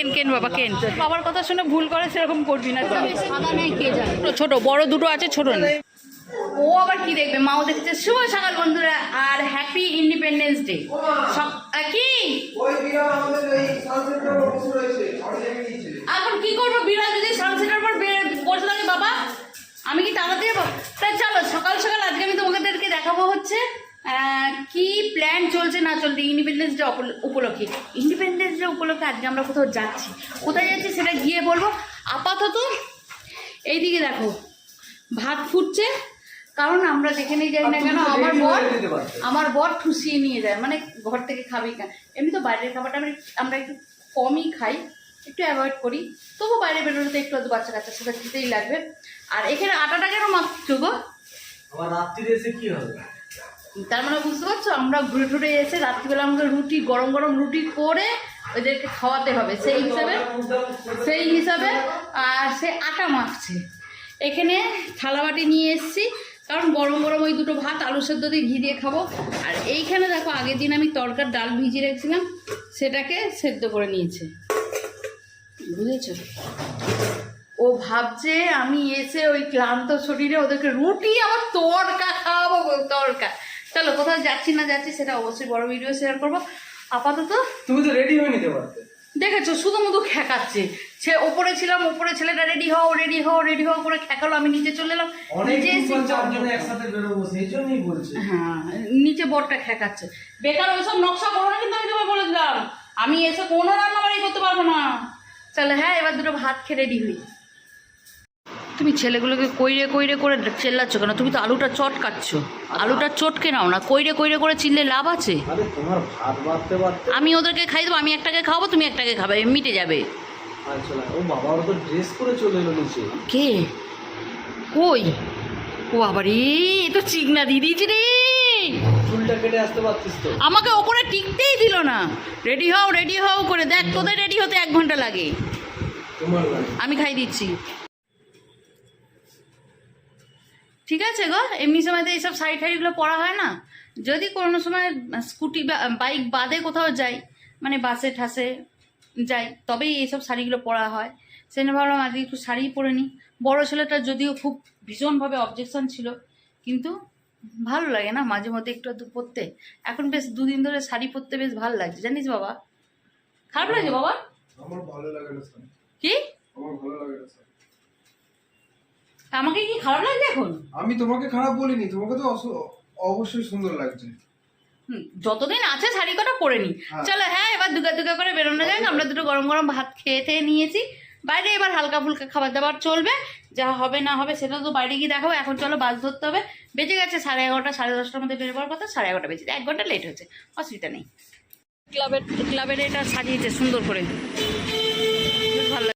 কেন কেন বাবা কেন, বাবার কথা শুনে ভুল করে সেরকম করবি না। সাদা নেই কে জানে, ছোট বড় দুটো আছে, ছোট নেই। ও আবার কি দেখবে, মাও দেখেছে। শুভ সকাল বন্ধুরা, আর হ্যাপি ইন্ডিপেন্ডেন্স ডে। কি এখন কি করবো, বিড়াল যদি সানসেটের পর বসে থাকে বাবা, আমি কি তাড়াতে যাবো? তাই চলো সকাল সকাল আজকে আমি তোমাদেরকে দেখাবো হচ্ছে কি প্ল্যান চলছে না চলছে ইন্ডিপেন্ডেন্স ডে উপলক্ষে। ইন্ডিপেন্ডেন্স ডে উপলক্ষে আজকে আমরা কোথাও যাচ্ছি, কোথায় যাচ্ছি সেটা গিয়ে বলবো। আপাতত এইদিকে দেখো ভাত ফুটছে, কারণ আমরা যেখানেই যাই না কেন আমার বর ঠুসিয়ে নিয়ে যায়, মানে ঘর থেকে খাবি কেন। এমনি তো বাইরের খাবারটা আমরা একটু কমই খাই, একটু অ্যাভয়েড করি, তবু বাইরে বেরোতে একটু বাচ্চা কাচ্চার সাথে খেতেই লাগবে। আর এখানে আটাটা কেন মাখছো গো? তার মানে বুঝতে পারছো, আমরা ঘুরে ঘুরে এসে রাত্রিবেলা আমাকে রুটি গরম গরম রুটি করে ওদেরকে খাওয়াতে হবে, সেই হিসাবে আর সে আটা মাখছে। এখানে থালাবাটি নিয়ে এসেছি, কারণ গরম গরম ওই দুটো ভাত আলু সেদ্ধ দিয়ে ঘি দিয়ে খাবো। আর এইখানে দেখো আগের দিন আমি তরকার ডাল ভিজিয়ে রেখেছিলাম, সেটাকে সেদ্ধ করে নিয়েছে, বুঝেছো? ও ভাবছে আমি এসে ওই ক্লান্ত শরীরে ওদেরকে রুটি আবার তরকা খাওয়াবো, তরকা। চলো কোথাও যাচ্ছি না যাচ্ছি সেটা অবশ্যই বড় ভিডিও শেয়ার করবো। আপাতত তুমি তো রেডি হয়ে নিতে পারতে, দেখেছো শুধু মুধু খেকাচ্ছে। সে ওপরে ছিলাম, ওপরে ছেলেটা রেডি হও রেডি হও রেডি হও করে খেকালো, আমি নিচে চলে এলাম। হ্যাঁ, নিচে বরটা খেকাচ্ছে। বেকার ওইসব নকশা করো না, কিন্তু আমি তোমায় বলে দিলাম আমি এসে কোনো রান্না বাড়ি করতে পারবো না। চলো হ্যাঁ, এবার দুটো ভাত খেয়ে রেডি হই। তুমি ছেলেগুলোকে কইরে কইরে করে চেল্লাচ্ছ কেন? তুমি তো আলুটা চটকাচ্ছ, আলুটা চটকে নাও না, কইরে কইরে করে চিল্লে লাভ আছে? আমি ওদেরকে খাই দেবো, আমি একটাকে খাওয়াবো, তুমি একটাকে খাবে, মিটে যাবে। কে কই? ও বাবা রে, এ তো চিকনা দিয়ে দিয়েছি রে, আমাকে ওপরে টিকতেই দিল না। রেডি হও করে দেখ, তোদের রেডি হতে 1 ঘন্টা লাগে, আমি খাই দিচ্ছি। ঠিক আছে গো, এমনি সময় তো এইসব শাড়ি ঠাড়িগুলো পরা হয় না। যদি কোনো সময় স্কুটি বা বাইক বাদে কোথাও যাই, মানে বাসে ঠাসে যাই, তবেই এইসব শাড়িগুলো পরা হয়। সেজন্য ভাবলাম আজকে একটু শাড়ি পরে নিই। বড়ো ছেলেটা যদিও খুব ভীষণভাবে অবজেকশন ছিল, কিন্তু ভালো লাগে না মাঝে মধ্যে একটু একটু পরতে। এখন বেশ 2 দিন ধরে শাড়ি পরতে বেশ ভালো লাগছে, জানিস বাবা? খারাপ লাগছে বাবা? আমার ভালো লাগে না। কি আমার ভালো লাগে না। আমাকে কি খারাপ লাগছে এখন? আমি তোমাকে খারাপ বলিনি, তোমাকে তো অবশ্যই সুন্দর লাগছে। যতদিন আছে শাড়ি কটা পরে নি। চলো হ্যাঁ, এবার দুগা দুগা করে বেরোনো যাক। আমরা দুটো গরম গরম ভাত খেয়ে নিয়েছি, বাইরে এবার হালকা ফুলকা খাবার দাবার চলবে, যা হবে না হবে সেটা তো বাইরে গিয়ে দেখাবো। এখন চলো বাস ধরতে হবে, বেজে গেছে 11:30, 10:30টার মধ্যে বেরোবার কথা, 11:30 বেজে 1 ঘন্টা লেট হয়েছে, অসুবিধা নেই। ক্লাবের এটা সাজিয়েছে সুন্দর করে, ভালো।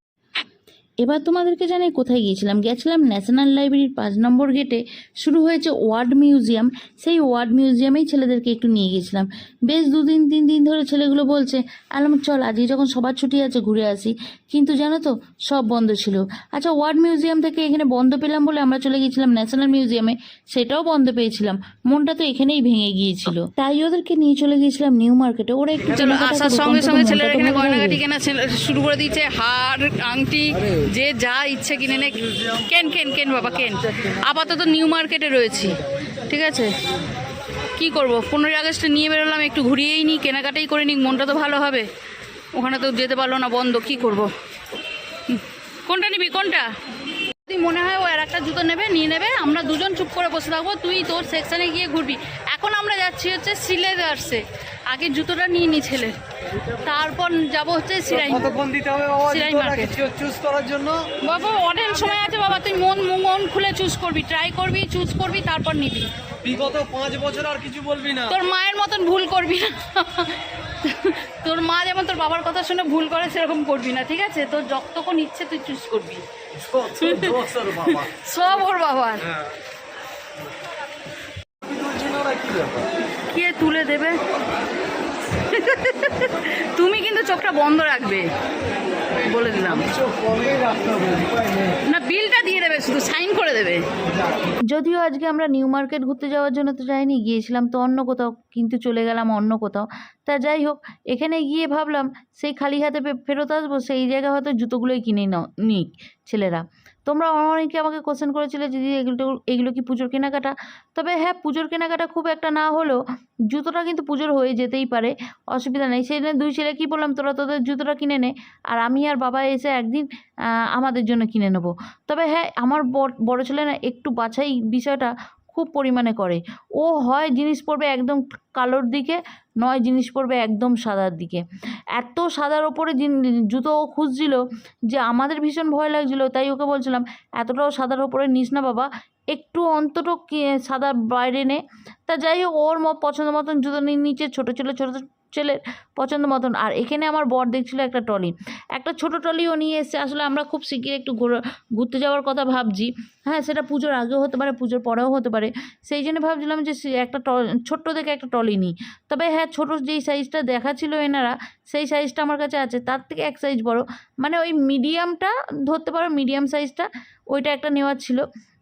এবার তোমাদেরকে জানাই কোথায় গেছিলাম ন্যাশনাল লাইব্রেরির 5 নম্বর গেটে শুরু হয়েছে ওয়ার্ড মিউজিয়াম। সেই ওয়ার্ড মিউজিয়ামেই ছেলেদেরকে একটু নিয়ে গেছিলাম। বেশ 2-3 দিন ধরে ছেলেগুলো বলছে আলাম চল আজকে যখন সবার ছুটি আছে ঘুরে আসি, কিন্তু জানো তো সব বন্ধ ছিল। আচ্ছা, ওয়ার্ড মিউজিয়াম থেকে এখানে বন্ধ পেলাম বলে আমরা চলে গেছিলাম ন্যাশনাল মিউজিয়ামে, সেটাও বন্ধ পেয়েছিলাম। মনটা তো এখানেই ভেঙে গিয়েছিল, তাই ওদেরকে নিয়ে চলে গিয়েছিলাম নিউ মার্কেটে। ওরা একটু আসার সঙ্গে সঙ্গে ছেলেরা এখানে গয়নাগাটি কেনা শুরু করে দিয়েছে, হার আংটি যে যা ইচ্ছে কিনে নে। কেন বাবা কেন। আপাতত নিউ মার্কেটে রয়েছি, ঠিক আছে? কি করব, 15ই আগস্টে নিয়ে বেরোলাম, একটু ঘুরিয়েই নিই, কেনাকাটাই করে নিই, মনটা তো ভালো হবে। ওখানে তো যেতে পারলো না, বন্ধ, কি করব। কোনটা নিবি, কোনটা? যদি মনে হয় ও আর একটা জুতো নেবে নিয়ে নেবে, আমরা দুজন চুপ করে বসে থাকবো, তুই তোর সেকশানে গিয়ে ঘুরবি। এখন আমরা যাচ্ছি হচ্ছে সিলেদার্সে, আগে জুতোটা নিয়ে নি ছেলে, তারপর যাবো হচ্ছে সিরাই মার্কেট চুজ করার জন্য। বাবা অনেক সময় আছে বাবা, তুই মন খুলে চুজ করবি, ট্রাই করবি, চুজ করবি, তারপর নিবি। বিগত 5 বছর আর কিছু বলবি না, তোর মায়ের মতন ভুল করবি না। তোর মা যেমন তোর বাবার কথা শুনে ভুল করে সেরকম করবি না, ঠিক আছে? তোর যতক্ষণ ইচ্ছে তুই চুজ করবি, সব ওর বাবার। কে তুলে দেবে? তুমি কিন্তু চোখটা বন্ধ রাখবে, বলে দিলাম। না, বিলটা দিয়ে দেবে, শুধু সাইন করে দেবে। যদিও আজকে আমরা নিউ মার্কেট ঘুরতে যাওয়ার জন্য তো যাইনি, গিয়েছিলাম তো অন্য কোথাও, কিন্তু চলে গেলাম অন্য কোথাও। তা যাই হোক, এখানে গিয়ে ভাবলাম সেই খালি হাতে ফেরত আসবো, সেই জায়গায় হয়তো জুতোগুলোই কিনে নিক ছেলেরা। তোমরা অনেকে আমাকে কোশ্চেন করেছিলে যে এগুলো কি পুজোর কেনাকাটা। তবে হ্যাঁ, পুজোর কেনাকাটা খুব একটা না হলেও জুতোটা কিন্তু পুজোর হয়ে যেতেই পারে, অসুবিধা নেই। সেই জন্য দুই ছেলে কী বললাম, তোরা তোদের জুতোটা কিনে নে, আর আমি আর বাবা এসে একদিন আমাদের জন্য কিনে নেবো। তবে হ্যাঁ, আমার বড় ছেলে না একটু বাছাই বিষয়টা খুব পরিমাণে করে। ও হয় জিনিস পরবে একদম কালোর দিকে, নয় জিনিস পরবে একদম সাদার দিকে। এত সাদার ওপরে জুতো ও খুঁজছিল যে আমাদের ভীষণ ভয় লাগছিল। তাই ওকে বলছিলাম, এতটাও সাদার ওপরে নিস না বাবা, একটু অন্তত সাদা বাইরে নে। তা যাই হোক, ওর পছন্দ মতন জুতো নিয়ে নিচে, ছোটো ছেলের পছন্দ মতন। আর এখানে আমার বর দেখছিল একটা ট্রলি, একটা ছোটো ট্রলিও নিয়ে এসছে। আসলে আমরা খুব শিগগির একটু ঘুরতে যাওয়ার কথা ভাবছি। হ্যাঁ, সেটা পুজোর আগেও হতে পারে, পুজোর পরেও হতে পারে। সেই জন্য ভাবছিলাম যে একটা ছোট্ট দেখে একটা ট্রলি নিই। তবে হ্যাঁ, ছোটো যেই সাইজটা দেখাচ্ছিল এনারা, সেই সাইজটা আমার কাছে আছে, তার থেকে এক সাইজ বড়, মানে ওই মিডিয়ামটা ধরতে পারো, মিডিয়াম সাইজটা, ওইটা একটা নেওয়ার ছিল।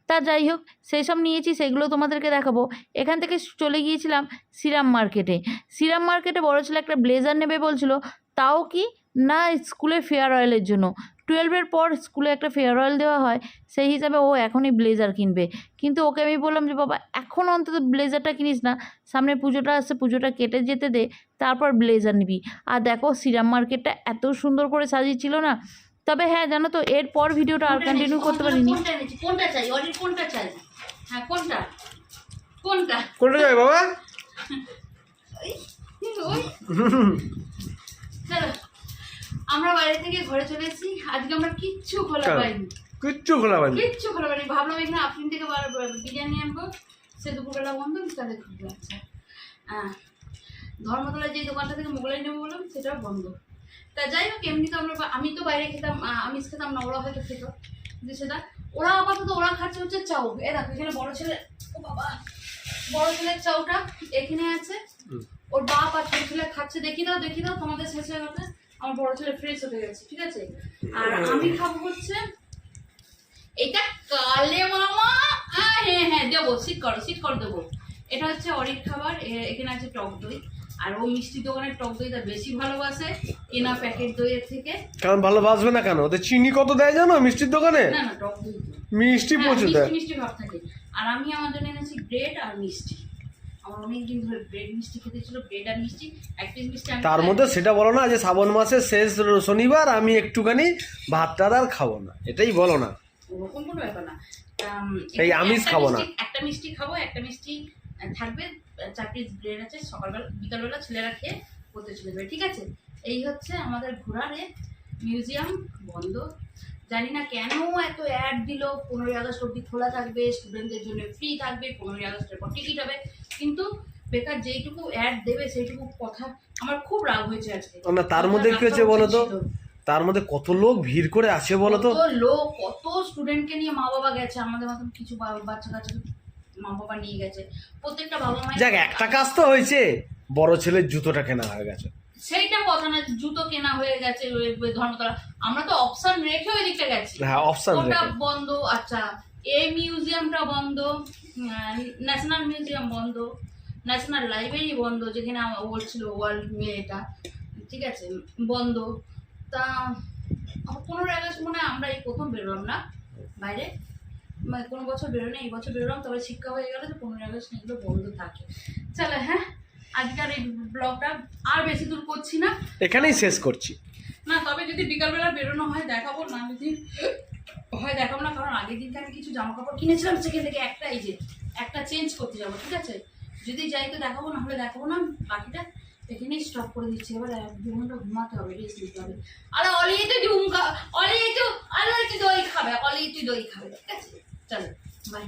তা যাই হোক, সেই সব নিয়েছি, সেগুলো তোমাদেরকে দেখাবো। এখান থেকে চলে গিয়েছিলাম শ্রীরাম মার্কেটে। বড় ছেলে একটা ব্লেজার নেবে বলছিল, তাও কি না স্কুলে ফেয়ারওয়েলের জন্য। 12-এর পর স্কুলে একটা ফেয়ারওয়েল দেওয়া হয়, সেই হিসাবে ও এখনই ব্লেজার কিনবে। কিন্তু ওকে আমি বললাম যে বাবা, এখন অন্তত ব্লেজারটা কিনিস না, সামনে পুজোটা আসছে, পুজোটা কেটে যেতে দে, তারপর ব্লেজার নিবি। আর দেখো, শ্রীরাম মার্কেটটা এত সুন্দর করে সাজিয়েছিল না। তবে হ্যাঁ, জানো তো, এরপর ভিডিওটা আর কন্টিনিউ করতে পারিনি। কোনটা চাই, অলির কোনটা চাই? হ্যাঁ, কোনটা চাই বাবা? চলো, আমরা বাইরে থেকে ঘরে চলে এসেছি। আজকে আমরা কিচ্ছু খোলা পাইনি। ভাবলাম এখানে আফরিন থেকে বিরিয়ানি আনবো, সে দুপুরবেলা বন্ধ, বিকালে খুলবে। আচ্ছা, ধর্মতলায় যে দোকানটা থেকে মোগলাই নেবো বললাম, সেটাও বন্ধ। তা যাই হোক, এমনি তো আমি তো বাইরে খেতাম, আমিষ খেতাম না, ওরা হয়তো খেত, কিন্তু সেটা ওরা আপাতত ওরা খাচ্ছে হচ্ছে চাউ। এ দেখো, এখানে বড় ছেলে, ও বাবা, বড় ছেলের চাউটা এখানে আছে, ওর বাপ আর ছোট ছেলে খাচ্ছে। দেখি দাও তোমাদের শেষ হয়ে গেছে। আমার বড় ছেলে ফ্রেশ হতে গেছে, ঠিক আছে। আর আমি খাবো হচ্ছে এটা কালে মামা। হ্যাঁ দেবো, সিট কর দেবো। এটা হচ্ছে অরিক খাবার। এখানে আছে টক দই, আর ও মিষ্টি দোকানের টক দইটা বেশি ভালোবাসে কেনা প্যাকেট দইয়ের থেকে। কারণ ভালোবাসবে না কেন? ওদের চিনি কত দেয় জানো মিষ্টির দোকানে? না, টক দই মিষ্টি প্রচুর দেয়, মিষ্টি ভাব থাকে। আর আমি আমার জন্য এনেছি ব্রেড আর মিষ্টি। আমার অনেকদিন ধরে ব্রেড মিষ্টি খেতে ছিল, ব্রেড আর মিষ্টি, এক পিস মিষ্টি। তার মধ্যে সেটা বলো না যে শ্রাবণ মাসের শেষ শনিবার আমি একটুখানি ভাতটা আর খাবো না, এটাই বলো না। ওরকম কোনো ব্যাপার না, এই আমিষ খাবো না। একটা মিষ্টি খাবো, একটা মিষ্টি থাকবে, 4 পিস ব্রেড আছে, সকালবেলা বিকালবেলা ছেলেরা খেয়ে পড়তে চলে যাবে, ঠিক আছে। এই হচ্ছে আমাদের ঘোরারে মিউজিয়াম বন্ধ। জানি না কেন এত অ্যাড দিল, 15ই আগস্ট অব্দি খোলা থাকবে, স্টুডেন্টদের জন্য ফ্রি থাকবে, 15ই আগস্টের পর টিকিট হবে। কিন্তু বেকার যেইটুকু অ্যাড দেবে সেইটুকু কথা, আমার খুব রাগ হয়েছে আজকে। না, তার মধ্যে কি হচ্ছে বলো তো, তার মধ্যে কত লোক ভিড় করে আসে বলো তো, কত স্টুডেন্টকে নিয়ে মা বাবা গেছে, আমাদের মতন কিছু বাচ্চা কাচ্চা মা বাবা নিয়ে গেছে। প্রত্যেকটা বাবা মা, যাক, একটা কাজ তো হয়েছে, বড় ছেলের জুতোটা কেনা হয়ে গেছে। সেইটা কথা না, জুতো কেনা হয়ে গেছে ধর্মতলা। আমরা তো অপশন রেখে ওই দিকটা গেছি। হ্যাঁ, অপশন ওটা বন্ধ। আচ্ছা, এই মিউজিয়ামটা বন্ধ, ন্যাশনাল মিউজিয়াম বন্ধ, ন্যাশনাল লাইব্রেরি বন্ধ, যেখানে বলছিল ওয়ার্ল্ড মেয়েটা, ঠিক আছে, বন্ধ। তা 15ই আগস্ট মনে হয় আমরা এই প্রথম বেরোলাম না বাইরে, মানে কোনো বছর বেরোনি, এই বছর বেরোলাম। তবে শিক্ষা হয়ে গেল যে 15ই আগস্ট এগুলো বন্ধ থাকে। চলো, হ্যাঁ, আজকের এই ব্লগটা আর বেশি দূর করছি না, এখানেই শেষ করছি। না, তবে যদি বিকালবেলা বেরোনো হয় দেখাবো, না যদি হয় দেখাবো না। কারণ আগের দিনকে আমি কিছু জামা কাপড় কিনেছিলাম, সেখান থেকে একটা চেঞ্জ করতে যাবো, ঠিক আছে। যদি যাই তো দেখাবো, না হলে দেখাবো না। বাকিটা এখানেই স্টপ করে দিচ্ছি। এবার 1-2 ঘন্টা ঘুমাতে হবে, রেস্ট নিতে হবে। আরে অলি তো দই খাবে, ঠিক আছে। চলো, বাই।